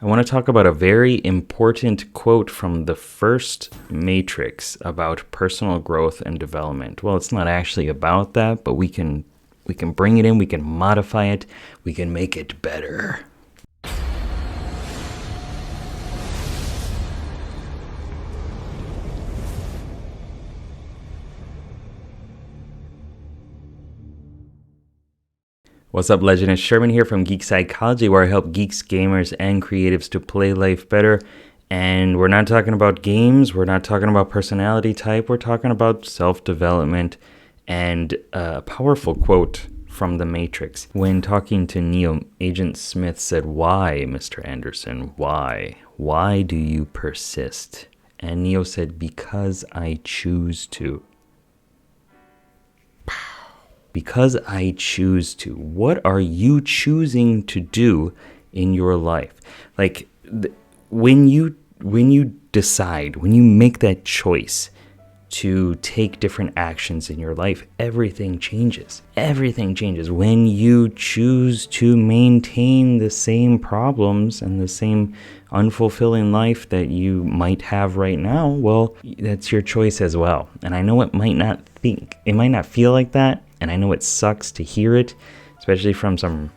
I want to talk about a very important quote from the first Matrix about personal growth and development. Well, it's not actually about that, but we can bring it in, we can modify it, we can make it better. What's up, Legend? It's Sherman here from Geek Psychology, where I help geeks, gamers, and creatives to play life better. And we're not talking about games, we're not talking about personality type, we're talking about self-development. And a powerful quote from The Matrix. When talking to Neo, Agent Smith said, "Why, Mr. Anderson? Why? Why do you persist?" And Neo said, "Because I choose to." Because I choose to. What are you choosing to do in your life? Like when you decide, when you make that choice to take different actions in your life, everything changes. Everything changes. When you choose to maintain the same problems and the same unfulfilling life that you might have right now, well, that's your choice as well. And I know it might not feel like that. And I know it sucks to hear it, especially from some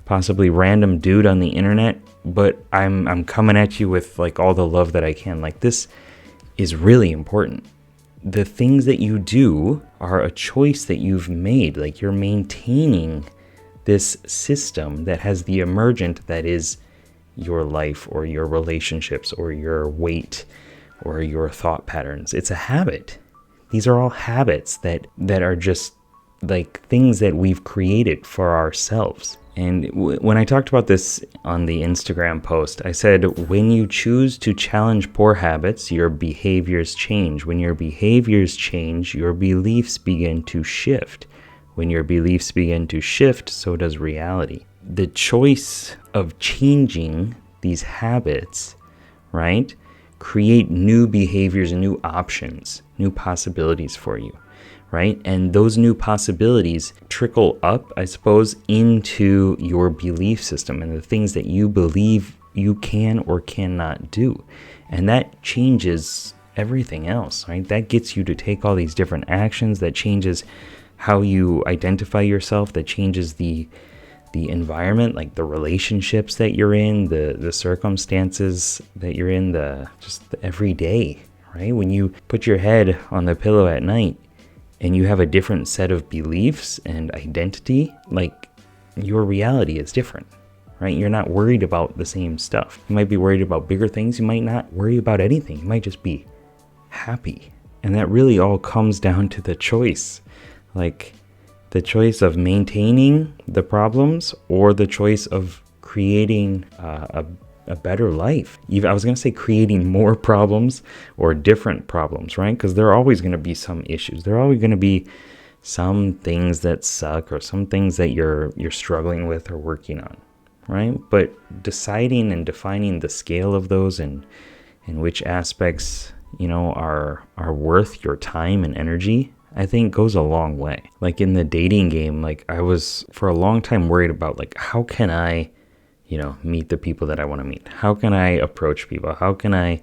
possibly random dude on the internet, but I'm coming at you with like all the love that I can. Like, this is really important. The things that you do are a choice that you've made. Like, you're maintaining this system that has the emergent that is your life or your relationships or your weight or your thought patterns. It's a habit. These are all habits that are just like things that we've created for ourselves. And when I talked about this on the Instagram post, I said, when you choose to challenge poor habits, your behaviors change. When your behaviors change, your beliefs begin to shift. When your beliefs begin to shift, so does reality. The choice of changing these habits, right, create new behaviors and new options, new possibilities for you. Right? And those new possibilities trickle up, I suppose, into your belief system and the things that you believe you can or cannot do. And that changes everything else, right? That gets you to take all these different actions, that changes how you identify yourself, that changes the environment, like the relationships that you're in, the circumstances that you're in, just the everyday, right? When you put your head on the pillow at night, and you have a different set of beliefs and identity, like, your reality is different, right? You're not worried about the same stuff. You might be worried about bigger things. You might not worry about anything. You might just be happy. And that really all comes down to the choice. Like, the choice of maintaining the problems or the choice of creating a better life. I was going to say creating more problems or different problems, right? Because there are always going to be some issues. There are always going to be some things that suck or some things that you're struggling with or working on, right? But deciding and defining the scale of those and which aspects, are worth your time and energy, I think goes a long way. Like in the dating game, like I was for a long time worried about, like, how can I meet the people that I want to meet? How can I approach people? How can I,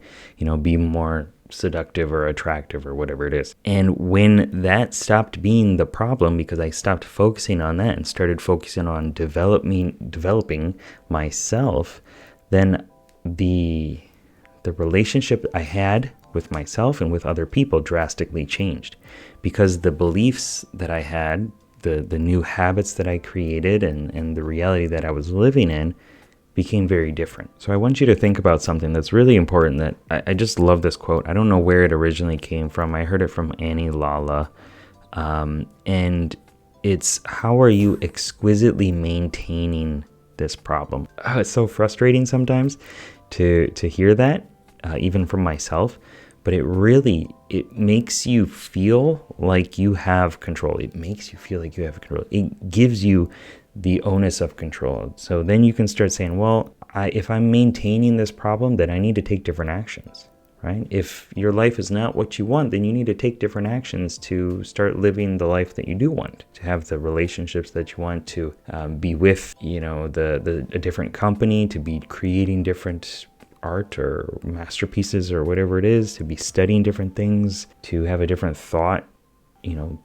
be more seductive or attractive or whatever it is? And when that stopped being the problem, because I stopped focusing on that and started focusing on developing myself, then the relationship I had with myself and with other people drastically changed, because the beliefs that I had, the new habits that I created and the reality that I was living in became very different. So I want you to think about something that's really important, that I just love this quote. I don't know where it originally came from. I heard it from Annie Lala. And it's, how are you exquisitely maintaining this problem? It's so frustrating sometimes to hear that, even from myself. But it makes you feel like you have control. It makes you feel like you have control. It gives you the onus of control. So then you can start saying, well, if I'm maintaining this problem, then I need to take different actions, right? If your life is not what you want, then you need to take different actions to start living the life that you do want, to have the relationships that you want, to be with, a different company, to be creating different art or masterpieces or whatever it is, to be studying different things, to have a different thought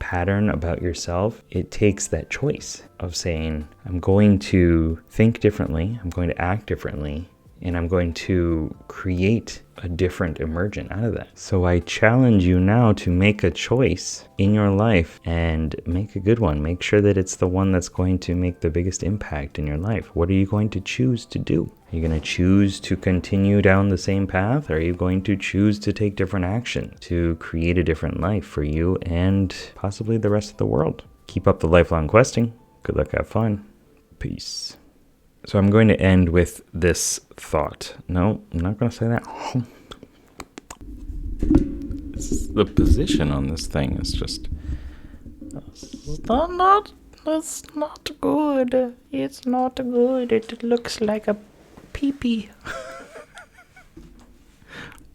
pattern about yourself. It takes that choice of saying, I'm going to think differently, I'm going to act differently, and I'm going to create a different emergent out of that. So I challenge you now to make a choice in your life and make a good one. Make sure that it's the one that's going to make the biggest impact in your life. What are you going to choose to do? Are you going to choose to continue down the same path? Or are you going to choose to take different action to create a different life for you and possibly the rest of the world? Keep up the lifelong questing. Good luck, have fun. Peace. So I'm going to end with this thought. No, I'm not going to say that. The position on this thing is just... It's not good. It's not good. It looks like a pee-pee.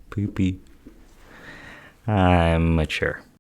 Pee-pee. I'm mature.